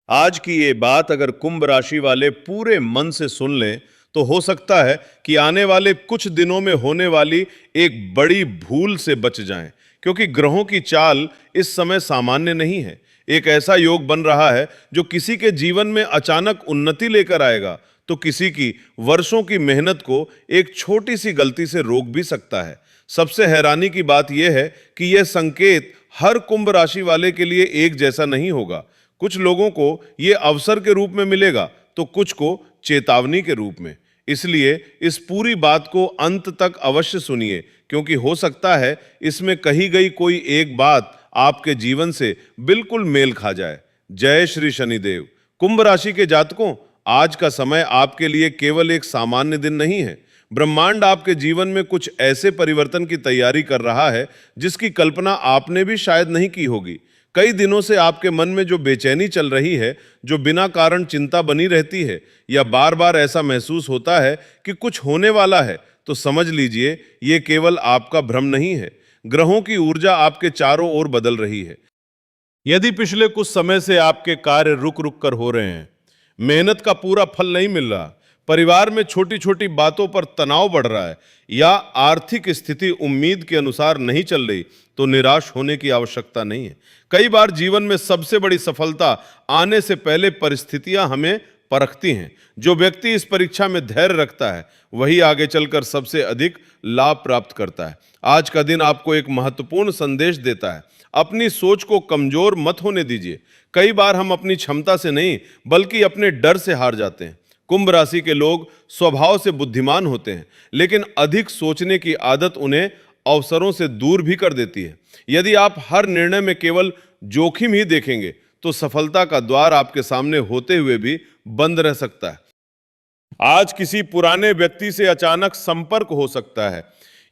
आज की ये बात अगर कुंभ राशि वाले पूरे मन से सुन लें तो हो सकता है कि आने वाले कुछ दिनों में होने वाली एक बड़ी भूल से बच जाएं, क्योंकि ग्रहों की चाल इस समय सामान्य नहीं है। एक ऐसा योग बन रहा है जो किसी के जीवन में अचानक उन्नति लेकर आएगा, तो किसी की वर्षों की मेहनत को एक छोटी सी गलती से रोक भी सकता है। सबसे हैरानी की बात यह है कि यह संकेत हर कुंभ राशि वाले के लिए एक जैसा नहीं होगा। कुछ लोगों को यह अवसर के रूप में मिलेगा, तो कुछ को चेतावनी के रूप में। इसलिए इस पूरी बात को अंत तक अवश्य सुनिए, क्योंकि हो सकता है इसमें कही गई कोई एक बात आपके जीवन से बिल्कुल मेल खा जाए। जय श्री शनिदेव। कुंभ राशि के जातकों, आज का समय आपके लिए केवल एक सामान्य दिन नहीं है। ब्रह्मांड आपके जीवन में कुछ ऐसे परिवर्तन की तैयारी कर रहा है जिसकी कल्पना आपने भी शायद नहीं की होगी। कई दिनों से आपके मन में जो बेचैनी चल रही है, जो बिना कारण चिंता बनी रहती है, या बार बार ऐसा महसूस होता है कि कुछ होने वाला है, तो समझ लीजिए ये केवल आपका भ्रम नहीं है। ग्रहों की ऊर्जा आपके चारों ओर बदल रही है। यदि पिछले कुछ समय से आपके कार्य रुक रुक कर हो रहे हैं, मेहनत का पूरा फल नहीं मिल रहा, परिवार में छोटी छोटी बातों पर तनाव बढ़ रहा है, या आर्थिक स्थिति उम्मीद के अनुसार नहीं चल रही, तो निराश होने की आवश्यकता नहीं है। कई बार जीवन में सबसे बड़ी सफलता आने से पहले परिस्थितियां हमें परखती हैं। जो व्यक्ति इस परीक्षा में धैर्य रखता है, वही आगे चलकर सबसे अधिक लाभ प्राप्त करता है। आज का दिन आपको एक महत्वपूर्ण संदेश देता है। अपनी सोच को कमजोर मत होने दीजिए। कई बार हम अपनी क्षमता से नहीं, बल्कि अपने डर से हार जाते हैं। कुंभ राशि के लोग स्वभाव से बुद्धिमान होते हैं, लेकिन अधिक सोचने की आदत उन्हें अवसरों से दूर भी कर देती है। यदि आप हर निर्णय में केवल जोखिम ही देखेंगे, तो सफलता का द्वार आपके सामने होते हुए भी बंद रह सकता है। आज किसी पुराने व्यक्ति से अचानक संपर्क हो सकता है।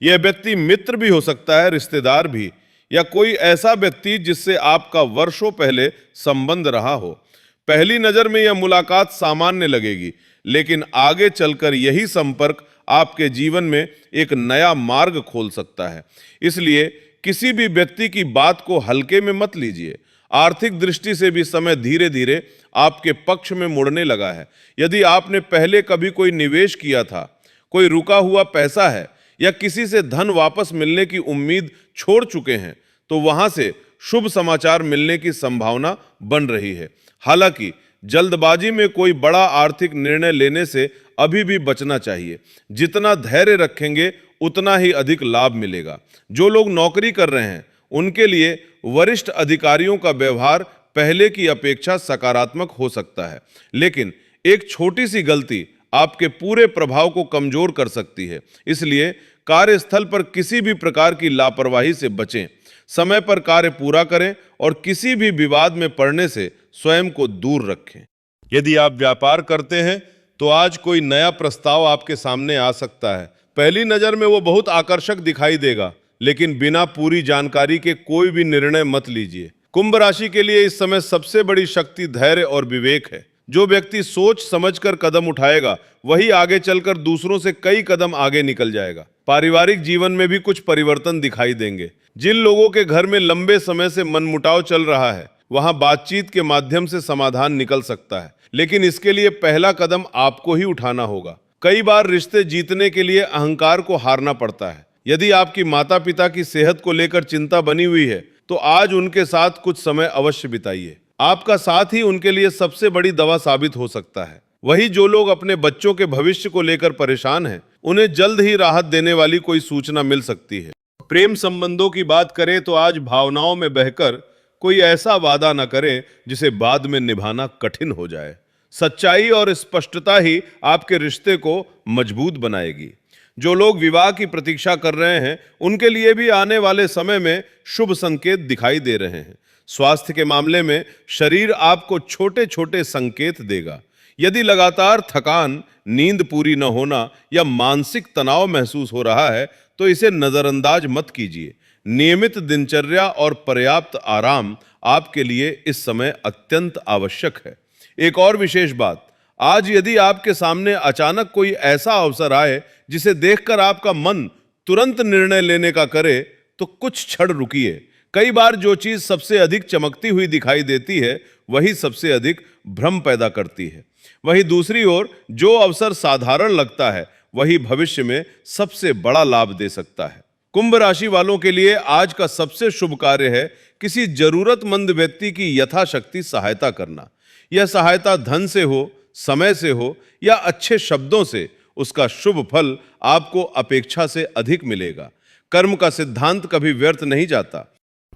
यह व्यक्ति मित्र भी हो सकता है, रिश्तेदार भी, या कोई ऐसा व्यक्ति जिससे आपका वर्षों पहले संबंध रहा हो। पहली नजर में यह मुलाकात सामान्य लगेगी, लेकिन आगे चलकर यही संपर्क आपके जीवन में एक नया मार्ग खोल सकता है। इसलिए किसी भी व्यक्ति की बात को हल्के में मत लीजिए। आर्थिक दृष्टि से भी समय धीरे धीरे आपके पक्ष में मुड़ने लगा है। यदि आपने पहले कभी कोई निवेश किया था, कोई रुका हुआ पैसा है, या किसी से धन वापस मिलने की उम्मीद छोड़ चुके हैं, तो वहां से शुभ समाचार मिलने की संभावना बन रही है। हालांकि जल्दबाजी में कोई बड़ा आर्थिक निर्णय लेने से अभी भी बचना चाहिए। जितना धैर्य रखेंगे, उतना ही अधिक लाभ मिलेगा। जो लोग नौकरी कर रहे हैं, उनके लिए वरिष्ठ अधिकारियों का व्यवहार पहले की अपेक्षा सकारात्मक हो सकता है, लेकिन एक छोटी सी गलती आपके पूरे प्रभाव को कमजोर कर सकती है। इसलिए कार्यस्थल पर किसी भी प्रकार की लापरवाही से बचें। समय पर कार्य पूरा करें और किसी भी विवाद में पड़ने से स्वयं को दूर रखें। यदि आप व्यापार करते हैं, तो आज कोई नया प्रस्ताव आपके सामने आ सकता है। पहली नजर में वो बहुत आकर्षक दिखाई देगा, लेकिन बिना पूरी जानकारी के कोई भी निर्णय मत लीजिए। कुंभ राशि के लिए इस समय सबसे बड़ी शक्ति धैर्य और विवेक है। जो व्यक्ति सोच समझकर कदम उठाएगा, वही आगे चलकर दूसरों से कई कदम आगे निकल जाएगा। पारिवारिक जीवन में भी कुछ परिवर्तन दिखाई देंगे। जिन लोगों के घर में लंबे समय से मनमुटाव चल रहा है, वहां बातचीत के माध्यम से समाधान निकल सकता है, लेकिन इसके लिए पहला कदम आपको ही उठाना होगा। कई बार रिश्ते जीतने के लिए अहंकार को हारना पड़ता है। यदि आपकी माता पिता की सेहत को लेकर चिंता बनी हुई है, तो आज उनके साथ कुछ समय अवश्य बिताइए। आपका साथ ही उनके लिए सबसे बड़ी दवा साबित हो सकता है। वही जो लोग अपने बच्चों के भविष्य को लेकर परेशान हैं, उन्हें जल्द ही राहत देने वाली कोई सूचना मिल सकती है। प्रेम संबंधों की बात करें, तो आज भावनाओं में बहकर कोई ऐसा वादा न करें जिसे बाद में निभाना कठिन हो जाए। सच्चाई और स्पष्टता ही आपके रिश्ते को मजबूत बनाएगी। जो लोग विवाह की प्रतीक्षा कर रहे हैं, उनके लिए भी आने वाले समय में शुभ संकेत दिखाई दे रहे हैं। स्वास्थ्य के मामले में शरीर आपको छोटे छोटे संकेत देगा। यदि लगातार थकान, नींद पूरी न होना या मानसिक तनाव महसूस हो रहा है, तो इसे नजरअंदाज मत कीजिए। नियमित दिनचर्या और पर्याप्त आराम आपके लिए इस समय अत्यंत आवश्यक है। एक और विशेष बात, आज यदि आपके सामने अचानक कोई ऐसा अवसर आए जिसे देखकर आपका मन तुरंत निर्णय लेने का करे, तो कुछ क्षण रुकिए। कई बार जो चीज सबसे अधिक चमकती हुई दिखाई देती है, वही सबसे अधिक भ्रम पैदा करती है। वहीं दूसरी ओर जो अवसर साधारण लगता है वही भविष्य में सबसे बड़ा लाभ दे सकता है। कुंभ राशि वालों के लिए आज का सबसे शुभ कार्य है किसी जरूरतमंद व्यक्ति की यथाशक्ति सहायता करना। यह सहायता धन से हो, समय से हो या अच्छे शब्दों से, उसका शुभ फल आपको अपेक्षा से अधिक मिलेगा। कर्म का सिद्धांत कभी व्यर्थ नहीं जाता।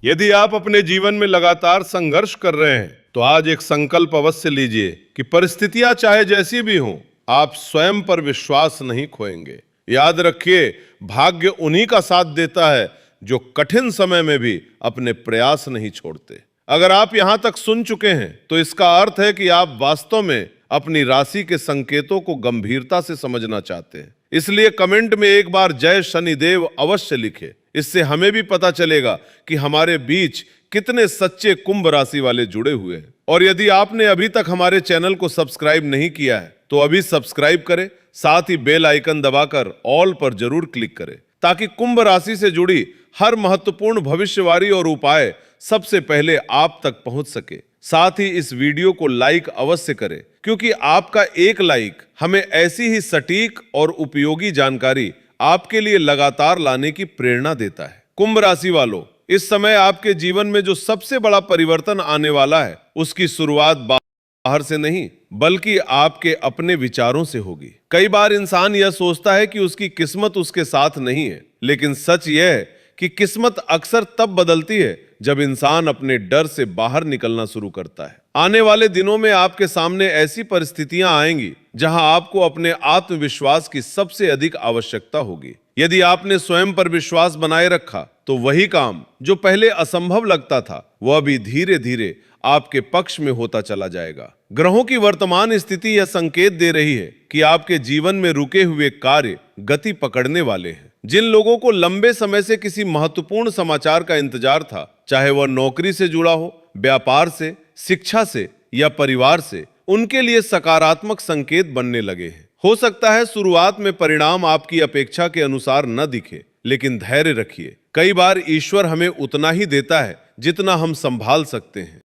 यदि आप अपने जीवन में लगातार संघर्ष कर रहे हैं तो आज एक संकल्प अवश्य लीजिए कि परिस्थितियां चाहे जैसी भी हों, आप स्वयं पर विश्वास नहीं खोएंगे। याद रखिए, भाग्य उन्हीं का साथ देता है जो कठिन समय में भी अपने प्रयास नहीं छोड़ते। अगर आप यहां तक सुन चुके हैं तो इसका अर्थ है कि आप वास्तव में अपनी राशि के संकेतों को गंभीरता से समझना चाहते हैं। इसलिए कमेंट में एक बार जय शनिदेव अवश्य लिखें। इससे हमें भी पता चलेगा कि हमारे बीच कितने सच्चे कुंभ राशि वाले जुड़े हुए हैं। और यदि आपने अभी तक हमारे चैनल को सब्सक्राइब नहीं किया है तो अभी सब्सक्राइब करें, साथ ही बेल आइकन दबाकर ऑल पर जरूर क्लिक करें ताकि कुंभ राशि से जुड़ी हर महत्वपूर्ण भविष्यवाणी और उपाय सबसे पहले आप तक पहुंच सके। साथ ही इस वीडियो को लाइक अवश्य करें, क्योंकि आपका एक लाइक हमें ऐसी ही सटीक और उपयोगी जानकारी आपके लिए लगातार लाने की प्रेरणा देता है। कुंभ राशि वालों, इस समय आपके जीवन में जो सबसे बड़ा परिवर्तन आने वाला है उसकी शुरुआत बाहर से नहीं बल्कि आपके अपने विचारों से होगी। कई बार इंसान यह सोचता है कि उसकी किस्मत उसके साथ नहीं है, लेकिन सच यह है कि किस्मत अक्सर तब बदलती है जब इंसान अपने डर से बाहर निकलना शुरू करता है। आने वाले दिनों में आपके सामने ऐसी परिस्थितियां आएंगी जहां आपको अपने आत्मविश्वास की सबसे अधिक आवश्यकता होगी। यदि आपने स्वयं पर विश्वास बनाए रखा तो वही काम जो पहले असंभव लगता था वह भी धीरे धीरे आपके पक्ष में होता चला जाएगा। ग्रहों की वर्तमान स्थिति यह संकेत दे रही है कि आपके जीवन में रुके हुए कार्य गति पकड़ने वाले हैं। जिन लोगों को लंबे समय से किसी महत्वपूर्ण समाचार का इंतजार था, चाहे वह नौकरी से जुड़ा हो, व्यापार से, शिक्षा से या परिवार से, उनके लिए सकारात्मक संकेत बनने लगे हैं। हो सकता है शुरुआत में परिणाम आपकी अपेक्षा के अनुसार न दिखे, लेकिन धैर्य रखिए। कई बार ईश्वर हमें उतना ही देता है जितना हम संभाल सकते हैं।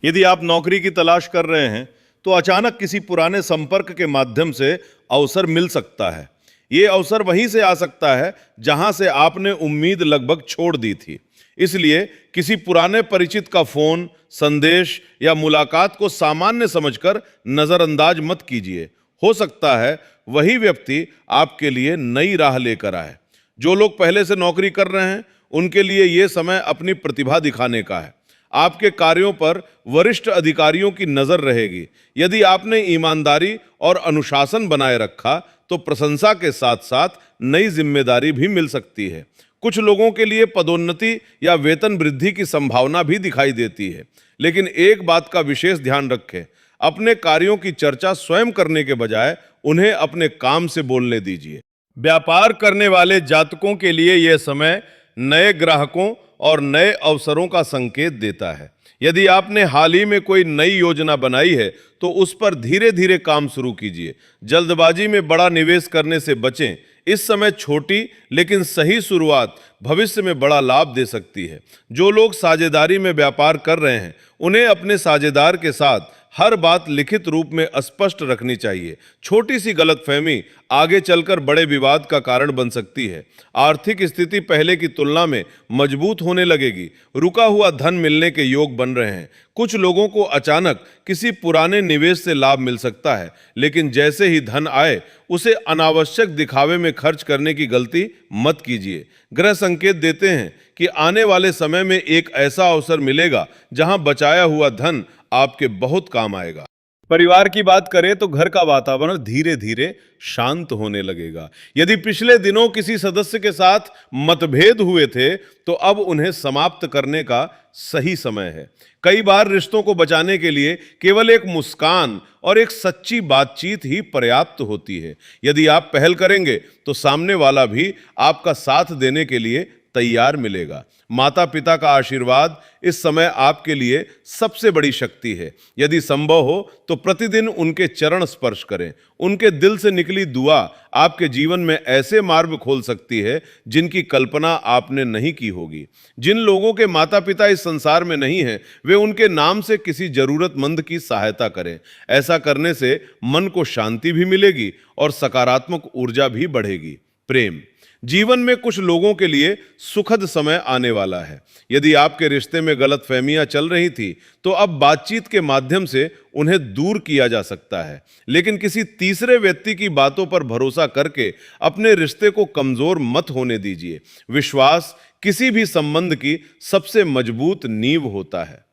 यदि आप नौकरी की तलाश कर रहे हैं तो अचानक किसी पुराने संपर्क के माध्यम से अवसर मिल सकता है। ये अवसर वहीं से आ सकता है जहां से आपने उम्मीद लगभग छोड़ दी थी। इसलिए किसी पुराने परिचित का फोन, संदेश या मुलाकात को सामान्य समझकर नजरअंदाज मत कीजिए। हो सकता है वही व्यक्ति आपके लिए नई राह लेकर आए। जो लोग पहले से नौकरी कर रहे हैं उनके लिए यह समय अपनी प्रतिभा दिखाने का है। आपके कार्यों पर वरिष्ठ अधिकारियों की नजर रहेगी। यदि आपने ईमानदारी और अनुशासन बनाए रखा तो प्रशंसा के साथ साथ नई जिम्मेदारी भी मिल सकती है। कुछ लोगों के लिए पदोन्नति या वेतन वृद्धि की संभावना भी दिखाई देती है, लेकिन एक बात का विशेष ध्यान रखें, अपने कार्यों की चर्चा स्वयं करने के बजाय उन्हें अपने काम से बोलने दीजिए। व्यापार करने वाले जातकों के लिए यह समय नए ग्राहकों और नए अवसरों का संकेत देता है। यदि आपने हाल ही में कोई नई योजना बनाई है तो उस पर धीरे धीरे काम शुरू कीजिए। जल्दबाजी में बड़ा निवेश करने से बचें। इस समय छोटी लेकिन सही शुरुआत भविष्य में बड़ा लाभ दे सकती है। जो लोग साझेदारी में व्यापार कर रहे हैं उन्हें अपने साझेदार के साथ हर बात लिखित रूप में स्पष्ट रखनी चाहिए। छोटी सी गलतफहमी आगे चलकर बड़े विवाद का कारण बन सकती है। आर्थिक स्थिति पहले की तुलना में मजबूत होने लगेगी। रुका हुआ धन मिलने के योग बन रहे हैं। कुछ लोगों को अचानक किसी पुराने निवेश से लाभ मिल सकता है, लेकिन जैसे ही धन आए उसे अनावश्यक दिखावे में खर्च करने की गलती मत कीजिए। ग्रह संकेत देते हैं कि आने वाले समय में एक ऐसा अवसर मिलेगा जहां बचाया हुआ धन आपके बहुत काम आएगा। परिवार की बात करें तो घर का वातावरण धीरे धीरे शांत होने लगेगा। यदि पिछले दिनों किसी सदस्य के साथ मतभेद हुए थे तो अब उन्हें समाप्त करने का सही समय है। कई बार रिश्तों को बचाने के लिए केवल एक मुस्कान और एक सच्ची बातचीत ही पर्याप्त होती है। यदि आप पहल करेंगे तो सामने वाला भी आपका साथ देने के लिए तैयार मिलेगा। माता पिता का आशीर्वाद इस समय आपके लिए सबसे बड़ी शक्ति है। यदि संभव हो तो प्रतिदिन उनके चरण स्पर्श करें। उनके दिल से निकली दुआ आपके जीवन में ऐसे मार्ग खोल सकती है जिनकी कल्पना आपने नहीं की होगी। जिन लोगों के माता पिता इस संसार में नहीं हैं, वे उनके नाम से किसी जरूरतमंद की सहायता करें। ऐसा करने से मन को शांति भी मिलेगी और सकारात्मक ऊर्जा भी बढ़ेगी। प्रेम, जीवन में कुछ लोगों के लिए सुखद समय आने वाला है। यदि आपके रिश्ते में गलतफहमियां चल रही थी तो अब बातचीत के माध्यम से उन्हें दूर किया जा सकता है। लेकिन किसी तीसरे व्यक्ति की बातों पर भरोसा करके अपने रिश्ते को कमजोर मत होने दीजिए। विश्वास किसी भी संबंध की सबसे मजबूत नींव होता है।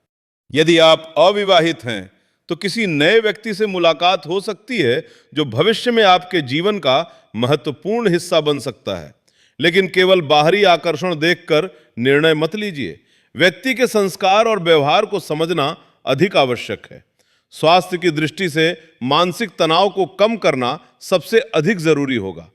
यदि आप अविवाहित हैं तो किसी नए व्यक्ति से मुलाकात हो सकती है जो भविष्य में आपके जीवन का महत्वपूर्ण हिस्सा बन सकता है। लेकिन केवल बाहरी आकर्षण देखकर निर्णय मत लीजिए। व्यक्ति के संस्कार और व्यवहार को समझना अधिक आवश्यक है। स्वास्थ्य की दृष्टि से मानसिक तनाव को कम करना सबसे अधिक जरूरी होगा।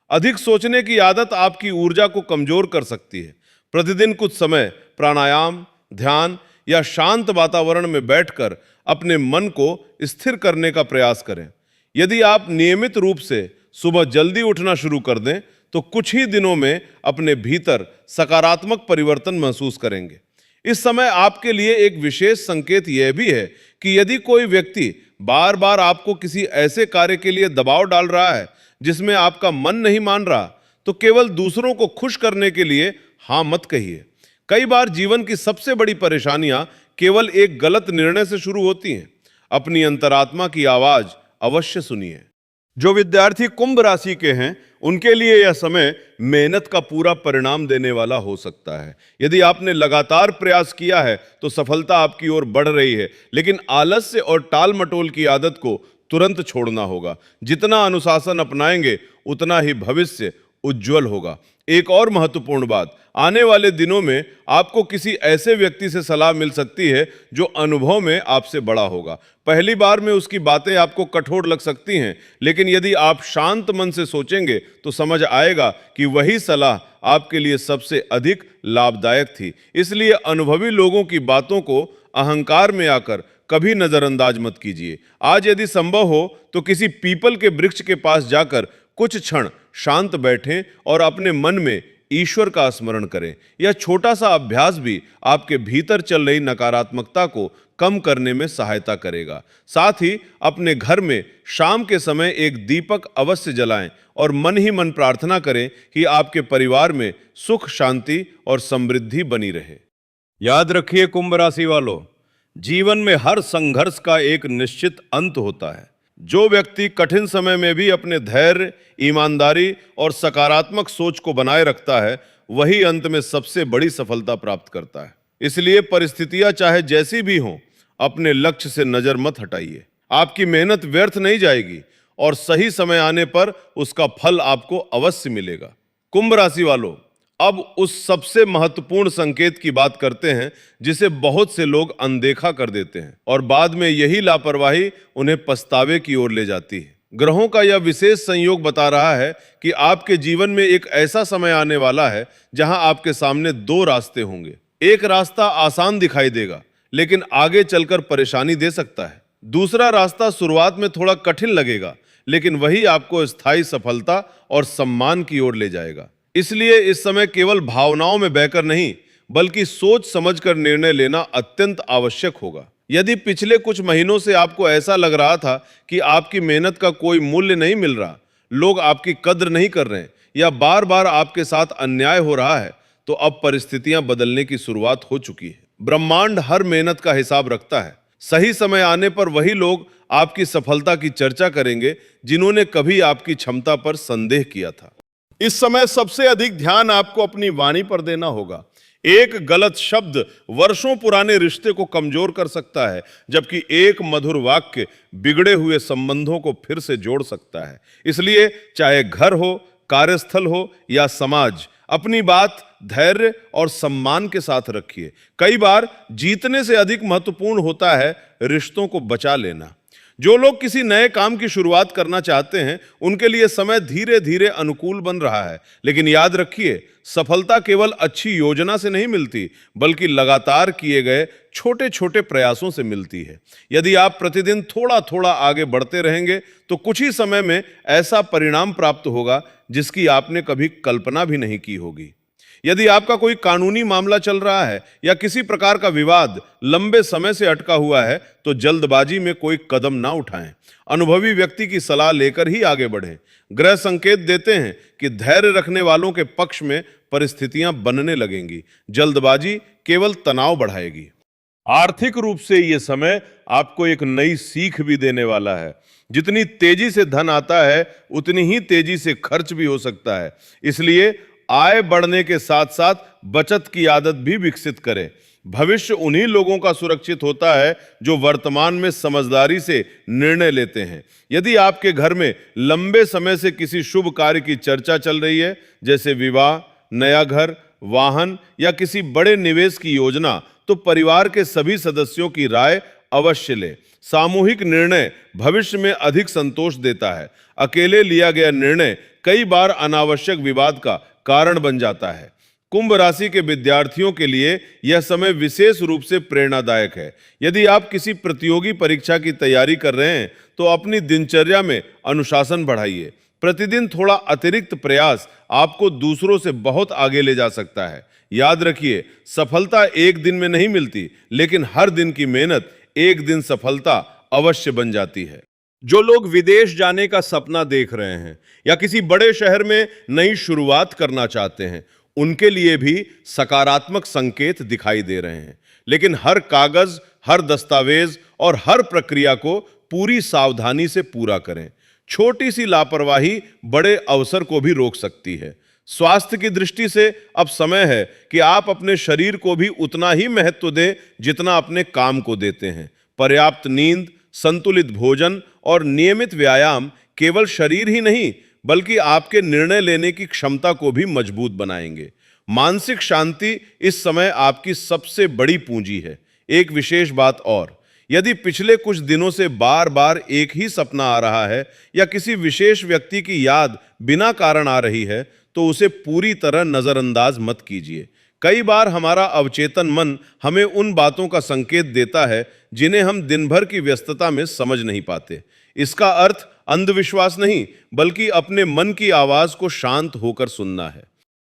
अधिक सोचने की आदत आपकी ऊर्जा को कमजोर कर सकती है। प्रतिदिन कुछ समय प्राणायाम, ध्यान या शांत वातावरण में बैठकर अपने मन को स्थिर करने का प्रयास करें। यदि आप नियमित रूप से सुबह जल्दी उठना शुरू कर दें तो कुछ ही दिनों में अपने भीतर सकारात्मक परिवर्तन महसूस करेंगे। इस समय आपके लिए एक विशेष संकेत यह भी है कि यदि कोई व्यक्ति बार बार आपको किसी ऐसे कार्य के लिए दबाव डाल रहा है जिसमें आपका मन नहीं मान रहा, तो केवल दूसरों को खुश करने के लिए हाँ मत कहिए। कई बार जीवन की सबसे बड़ी परेशानियां केवल एक गलत निर्णय से शुरू होती हैं। अपनी अंतरात्मा की आवाज अवश्य सुनिए। जो विद्यार्थी कुंभ राशि के हैं उनके लिए यह समय मेहनत का पूरा परिणाम देने वाला हो सकता है। यदि आपने लगातार प्रयास किया है तो सफलता आपकी ओर बढ़ रही है, लेकिन आलस्य और टाल मटोल की आदत को तुरंत छोड़ना होगा। जितना अनुशासन अपनाएंगे उतना ही भविष्य उज्जवल होगा। एक और महत्वपूर्ण बात, आने वाले दिनों में आपको किसी ऐसे व्यक्ति से सलाह मिल सकती है जो अनुभव में आपसे बड़ा होगा। पहली बार में उसकी बातें आपको कठोर लग सकती हैं, लेकिन यदि आप शांत मन से सोचेंगे तो समझ आएगा कि वही सलाह आपके लिए सबसे अधिक लाभदायक थी। इसलिए अनुभवी लोगों की बातों को अहंकार में आकर कभी नजरअंदाज मत कीजिए। आज यदि संभव हो तो किसी पीपल के वृक्ष के पास जाकर कुछ क्षण शांत बैठें और अपने मन में ईश्वर का स्मरण करें। यह छोटा सा अभ्यास भी आपके भीतर चल रही नकारात्मकता को कम करने में सहायता करेगा। साथ ही अपने घर में शाम के समय एक दीपक अवश्य जलाएं और मन ही मन प्रार्थना करें कि आपके परिवार में सुख, शांति और समृद्धि बनी रहे। याद रखिए कुंभ राशि वालों, जीवन में हर संघर्ष का एक निश्चित अंत होता है। जो व्यक्ति कठिन समय में भी अपने धैर्य, ईमानदारी और सकारात्मक सोच को बनाए रखता है, वही अंत में सबसे बड़ी सफलता प्राप्त करता है। इसलिए परिस्थितियां चाहे जैसी भी हों, अपने लक्ष्य से नजर मत हटाइए। आपकी मेहनत व्यर्थ नहीं जाएगी और सही समय आने पर उसका फल आपको अवश्य मिलेगा। कुंभ राशि वालों, अब उस सबसे महत्वपूर्ण संकेत की बात करते हैं जिसे बहुत से लोग अनदेखा कर देते हैं और बाद में यही लापरवाही उन्हें पछतावे की ओर ले जाती है। ग्रहों का यह विशेष संयोग बता रहा है कि आपके जीवन में एक ऐसा समय आने वाला है जहां आपके सामने दो रास्ते होंगे। एक रास्ता आसान दिखाई देगा लेकिन आगे चलकर परेशानी दे सकता है। दूसरा रास्ता शुरुआत में थोड़ा कठिन लगेगा लेकिन वही आपको स्थायी सफलता और सम्मान की ओर ले जाएगा। इसलिए इस समय केवल भावनाओं में बहकर नहीं बल्कि सोच समझकर निर्णय लेना अत्यंत आवश्यक होगा। यदि पिछले कुछ महीनों से आपको ऐसा लग रहा था कि आपकी मेहनत का कोई मूल्य नहीं मिल रहा, लोग आपकी कद्र नहीं कर रहे हैं या बार बार आपके साथ अन्याय हो रहा है, तो अब परिस्थितियां बदलने की शुरुआत हो चुकी है। ब्रह्मांड हर मेहनत का हिसाब रखता है। सही समय आने पर वही लोग आपकी सफलता की चर्चा करेंगे जिन्होंने कभी आपकी क्षमता पर संदेह किया था। इस समय सबसे अधिक ध्यान आपको अपनी वाणी पर देना होगा। एक गलत शब्द वर्षों पुराने रिश्ते को कमजोर कर सकता है, जबकि एक मधुर वाक्य बिगड़े हुए संबंधों को फिर से जोड़ सकता है। इसलिए चाहे घर हो, कार्यस्थल हो या समाज, अपनी बात धैर्य और सम्मान के साथ रखिए। कई बार जीतने से अधिक महत्वपूर्ण होता है रिश्तों को बचा लेना। जो लोग किसी नए काम की शुरुआत करना चाहते हैं, उनके लिए समय धीरे धीरे अनुकूल बन रहा है। लेकिन याद रखिए, सफलता केवल अच्छी योजना से नहीं मिलती, बल्कि लगातार किए गए छोटे छोटे प्रयासों से मिलती है। यदि आप प्रतिदिन थोड़ा थोड़ा आगे बढ़ते रहेंगे, तो कुछ ही समय में ऐसा परिणाम प्राप्त होगा जिसकी आपने कभी कल्पना भी नहीं की होगी। यदि आपका कोई कानूनी मामला चल रहा है या किसी प्रकार का विवाद लंबे समय से अटका हुआ है, तो जल्दबाजी में कोई कदम ना उठाएं। अनुभवी व्यक्ति की सलाह लेकर ही आगे बढ़ें। ग्रह संकेत देते हैं कि धैर्य रखने वालों के पक्ष में परिस्थितियां बनने लगेंगी। जल्दबाजी केवल तनाव बढ़ाएगी। आर्थिक रूप से यह समय आपको एक नई सीख भी देने वाला है। जितनी तेजी से धन आता है, उतनी ही तेजी से खर्च भी हो सकता है। इसलिए आय बढ़ने के साथ साथ बचत की आदत भी विकसित करें। भविष्य उन्हीं लोगों का सुरक्षित होता है जो वर्तमान में समझदारी से निर्णय लेते हैं। यदि आपके घर में लंबे समय से किसी शुभ कार्य की चर्चा चल रही है, जैसे विवाह, नया घर, वाहन या किसी बड़े निवेश की योजना, तो परिवार के सभी सदस्यों की राय अवश्य लें। सामूहिक निर्णय भविष्य में अधिक संतोष देता है। अकेले लिया गया निर्णय कई बार अनावश्यक विवाद का कारण बन जाता है। कुंभ राशि के विद्यार्थियों के लिए यह समय विशेष रूप से प्रेरणादायक है। यदि आप किसी प्रतियोगी परीक्षा की तैयारी कर रहे हैं, तो अपनी दिनचर्या में अनुशासन बढ़ाइए। प्रतिदिन थोड़ा अतिरिक्त प्रयास आपको दूसरों से बहुत आगे ले जा सकता है। याद रखिए, सफलता एक दिन में नहीं मिलती, लेकिन हर दिन की मेहनत एक दिन सफलता अवश्य बन जाती है। जो लोग विदेश जाने का सपना देख रहे हैं या किसी बड़े शहर में नई शुरुआत करना चाहते हैं, उनके लिए भी सकारात्मक संकेत दिखाई दे रहे हैं। लेकिन हर कागज, हर दस्तावेज और हर प्रक्रिया को पूरी सावधानी से पूरा करें। छोटी सी लापरवाही बड़े अवसर को भी रोक सकती है। स्वास्थ्य की दृष्टि से अब समय है कि आप अपने शरीर को भी उतना ही महत्व दें जितना अपने काम को देते हैं। पर्याप्त नींद, संतुलित भोजन और नियमित व्यायाम केवल शरीर ही नहीं, बल्कि आपके निर्णय लेने की क्षमता को भी मजबूत बनाएंगे। मानसिक शांति इस समय आपकी सबसे बड़ी पूंजी है। एक विशेष बात और, यदि पिछले कुछ दिनों से बार बार एक ही सपना आ रहा है या किसी विशेष व्यक्ति की याद बिना कारण आ रही है, तो उसे पूरी तरह नजरअंदाज मत कीजिए। कई बार हमारा अवचेतन मन हमें उन बातों का संकेत देता है जिन्हें हम दिन भर की व्यस्तता में समझ नहीं पाते। इसका अर्थ अंधविश्वास नहीं, बल्कि अपने मन की आवाज को शांत होकर सुनना है।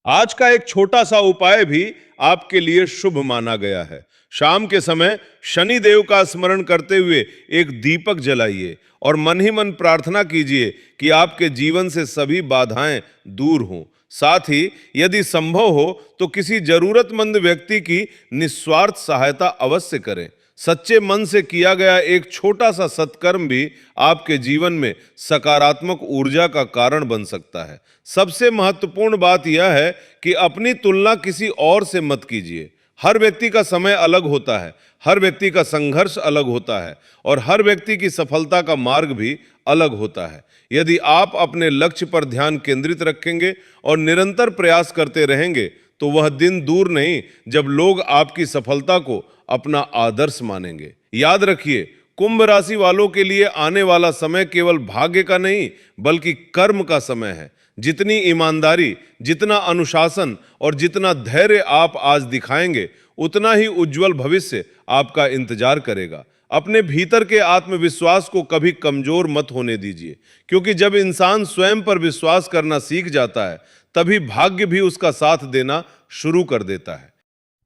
आज का एक छोटा सा उपाय भी आपके लिए शुभ माना गया है। शाम के समय शनि देव का स्मरण करते हुए एक दीपक जलाइए और मन ही मन प्रार्थना कीजिए कि आपके जीवन से सभी बाधाएं दूर हों। साथ ही यदि संभव हो तो किसी जरूरतमंद व्यक्ति की निस्वार्थ सहायता अवश्य करें। सच्चे मन से किया गया एक छोटा सा सत्कर्म भी आपके जीवन में सकारात्मक ऊर्जा का कारण बन सकता है। सबसे महत्वपूर्ण बात यह है कि अपनी तुलना किसी और से मत कीजिए। हर व्यक्ति का समय अलग होता है, हर व्यक्ति का संघर्ष अलग होता है और हर व्यक्ति की सफलता का मार्ग भी अलग होता है। यदि आप अपने लक्ष्य पर ध्यान केंद्रित रखेंगे और निरंतर प्रयास करते रहेंगे, तो वह दिन दूर नहीं जब लोग आपकी सफलता को अपना आदर्श मानेंगे। याद रखिए, कुंभ राशि वालों के लिए आने वाला समय केवल भाग्य का नहीं, बल्कि कर्म का समय है। जितनी ईमानदारी, जितना अनुशासन और जितना धैर्य आप आज दिखाएंगे, उतना ही उज्जवल भविष्य आपका इंतजार करेगा। अपने भीतर के आत्मविश्वास को कभी कमजोर मत होने दीजिए, क्योंकि जब इंसान स्वयं पर विश्वास करना सीख जाता है, तभी भाग्य भी उसका साथ देना शुरू कर देता है।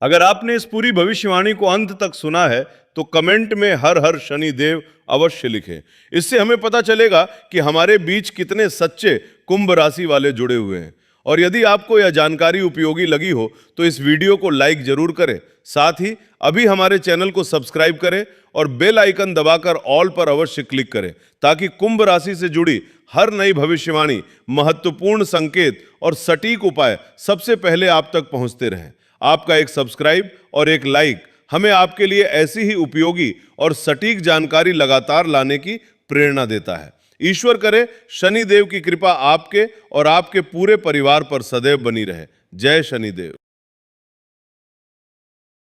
अगर आपने इस पूरी भविष्यवाणी को अंत तक सुना है, तो कमेंट में हर हर शनि देव अवश्य लिखें। इससे हमें पता चलेगा कि हमारे बीच कितने सच्चे कुंभ राशि वाले जुड़े हुए हैं। और यदि आपको यह जानकारी उपयोगी लगी हो, तो इस वीडियो को लाइक जरूर करें। साथ ही अभी हमारे चैनल को सब्सक्राइब करें और बेल आइकन दबाकर ऑल पर अवश्य क्लिक करें, ताकि कुंभ राशि से जुड़ी हर नई भविष्यवाणी, महत्वपूर्ण संकेत और सटीक उपाय सबसे पहले आप तक पहुंचते रहें। आपका एक सब्सक्राइब और एक लाइक हमें आपके लिए ऐसी ही उपयोगी और सटीक जानकारी लगातार लाने की प्रेरणा देता है। ईश्वर करे शनि देव की कृपा आपके और आपके पूरे परिवार पर सदैव बनी रहे। जय शनिदेव।